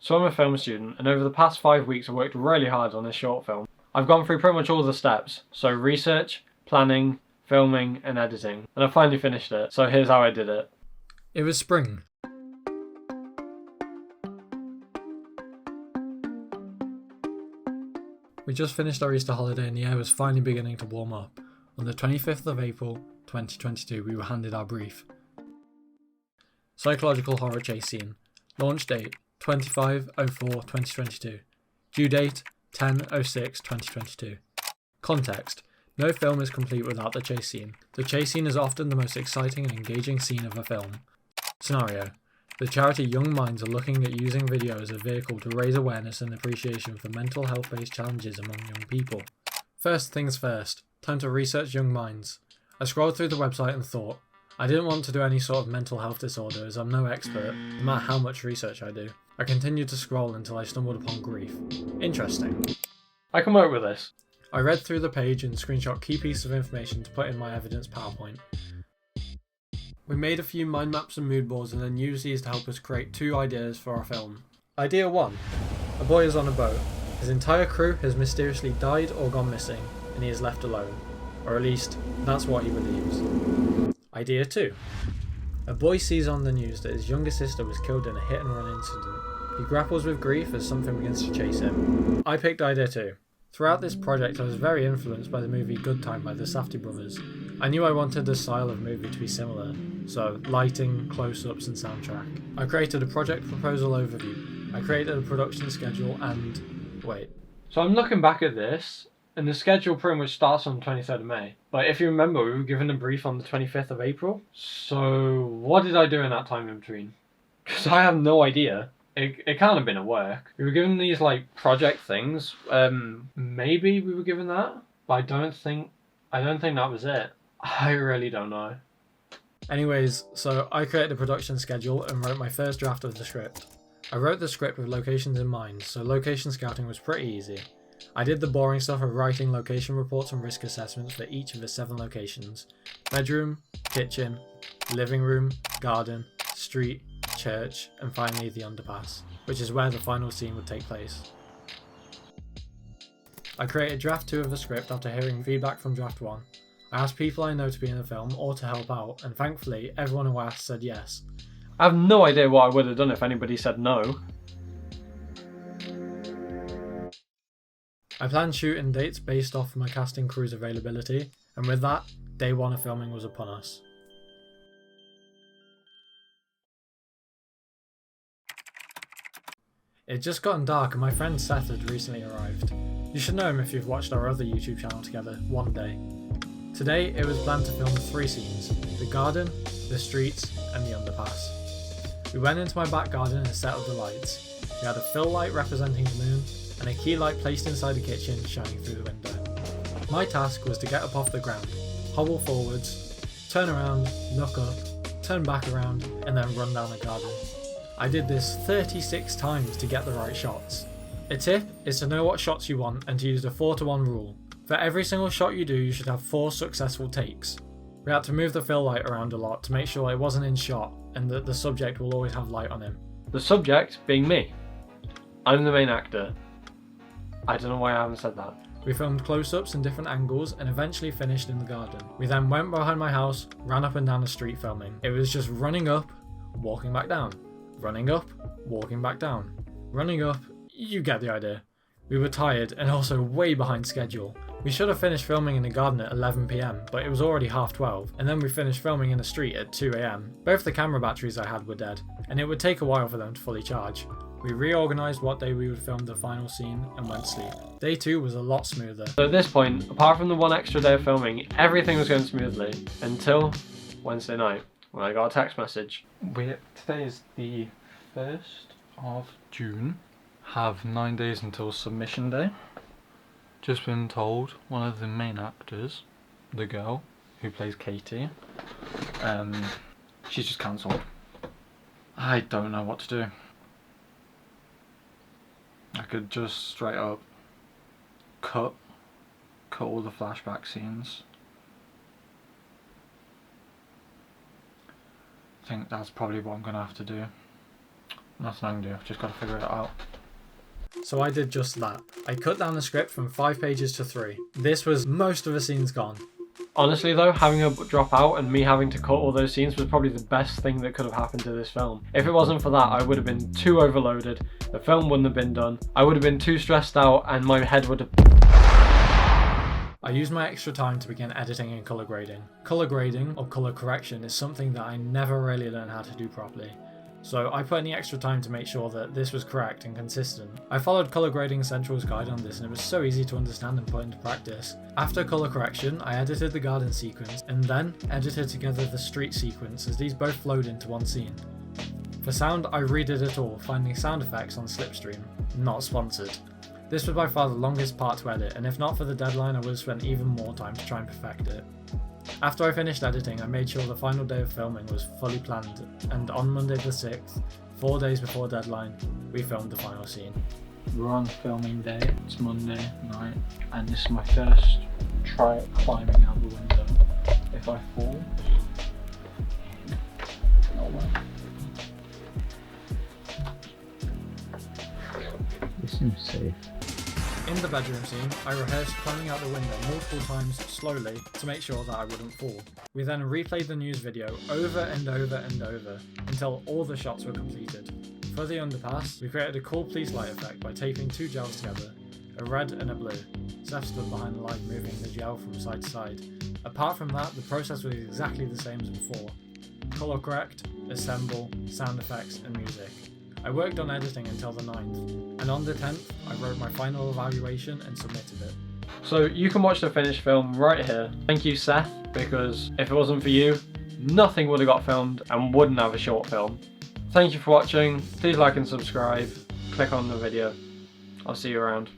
So I'm a film student, and over the past 5 weeks I've worked really hard on this short film. I've gone through pretty much all the steps, so research, planning, filming and editing, and I finally finished it, so here's how I did it. It was spring. We just finished our Easter holiday and the air was finally beginning to warm up. On the 25th of April 2022 we were handed our brief. Psychological horror chase scene. Launch date 25/04/2022. Due date 10/06/2022. Context. No film is complete without the chase scene. The chase scene is often the most exciting and engaging scene of a film. Scenario. The charity Young Minds are looking at using video as a vehicle to raise awareness and appreciation for mental health-based challenges among young people. First things first, time to research Young Minds. I scrolled through the website and thought, I didn't want to do any sort of mental health disorder as I'm no expert, no matter how much research I do. I continued to scroll until I stumbled upon grief. Interesting. I can work with this. I read through the page and screenshot key pieces of information to put in my evidence PowerPoint. We made a few mind maps and mood boards and then used these to help us create 2 ideas for our film. Idea 1. A boy is on a boat. His entire crew has mysteriously died or gone missing, and he is left alone. Or at least, that's what he believes. Idea 2. A boy sees on the news that his younger sister was killed in a hit and run incident. He grapples with grief as something begins to chase him. I picked idea 2. Throughout this project I was very influenced by the movie Good Time by the Safdie brothers. I knew I wanted the style of movie to be similar, so lighting, close-ups and soundtrack. I created a project proposal overview. I created a production schedule and... wait. So I'm looking back at this, and the schedule pretty much starts on the 23rd of May. But if you remember, we were given a brief on the 25th of April. So what did I do in that time in between? Because I have no idea. It can't have been at work. We were given these like project things. Maybe we were given that, but I don't think that was it. I really don't know. Anyways, so I created a production schedule and wrote my first draft of the script. I wrote the script with locations in mind, so location scouting was pretty easy. I did the boring stuff of writing location reports and risk assessments for each of the 7 locations. Bedroom, kitchen, living room, garden, street, church, and finally the underpass, which is where the final scene would take place. I created draft 2 of the script after hearing feedback from draft 1. I asked people I know to be in the film or to help out, and thankfully everyone who asked said yes. I have no idea what I would have done if anybody said no. I planned shooting dates based off my casting crew's availability, and with that, day 1 of filming was upon us. It had just gotten dark and my friend Seth had recently arrived. You should know him if you've watched our other YouTube channel together, One Day. Today it was planned to film 3 scenes: the garden, the streets and the underpass. We went into my back garden and set up the lights. We had a fill light representing the moon and a key light placed inside the kitchen shining through the window. My task was to get up off the ground, hobble forwards, turn around, look up, turn back around and then run down the garden. I did this 36 times to get the right shots. A tip is to know what shots you want and to use the 4-to-1 rule. For every single shot you do, you should have 4 successful takes. We had to move the fill light around a lot to make sure it wasn't in shot and that the subject will always have light on him. The subject being me. I'm the main actor. I don't know why I haven't said that. We filmed close-ups and different angles and eventually finished in the garden. We then went behind my house, ran up and down the street filming. It was just running up, walking back down. Running up, walking back down. Running up, you get the idea. We were tired and also way behind schedule. We should have finished filming in the garden at 11 PM, but it was already 12:30, and then we finished filming in the street at 2 AM. Both the camera batteries I had were dead, and it would take a while for them to fully charge. We reorganised what day we would film the final scene and went to sleep. Day 2 was a lot smoother. So at this point, apart from the 1 extra day of filming, everything was going smoothly until Wednesday night when I got a text message. Today is the 1st of June. Have 9 days until submission day. Just been told one of the main actors, the girl who plays Katy, she's just cancelled. I don't know what to do. I could just straight up cut all the flashback scenes. I think that's probably what I'm gonna have to do. Nothing I can do, I've just got to figure it out. So I did just that. I cut down the script from 5 pages to 3. This was most of the scenes gone. Honestly though, having her drop out and me having to cut all those scenes was probably the best thing that could have happened to this film. If it wasn't for that, I would have been too overloaded, the film wouldn't have been done, I would have been too stressed out, and my head would have... I used my extra time to begin editing and colour grading. Colour grading, or colour correction, is something that I never really learned how to do properly. So I put in the extra time to make sure that this was correct and consistent. I followed Colour Grading Central's guide on this and it was so easy to understand and put into practice. After colour correction, I edited the garden sequence and then edited together the street sequence as these both flowed into one scene. For sound, I redid it all, finding sound effects on Slipstream. Not sponsored. This was by far the longest part to edit, and if not for the deadline I would have spent even more time to try and perfect it. After I finished editing, I made sure the final day of filming was fully planned, and on Monday the 6th, 4 days before deadline, we filmed the final scene. We're on filming day, it's Monday night, and this is my first try at climbing out the window. If I fall, oh well. This seems safe. In the bedroom scene, I rehearsed climbing out the window multiple times slowly to make sure that I wouldn't fall. We then replayed the news video over and over and over until all the shots were completed. For the underpass, we created a cool police light effect by taping 2 gels together, a red and a blue. Seth stood behind the light moving the gel from side to side. Apart from that, the process was exactly the same as before. Colour correct, assemble, sound effects and music. I worked on editing until the 9th, and on the 10th, I wrote my final evaluation and submitted it. So you can watch the finished film right here. Thank you, Seth, because if it wasn't for you, nothing would have got filmed and wouldn't have a short film. Thank you for watching. Please like and subscribe. Click on the video. I'll see you around.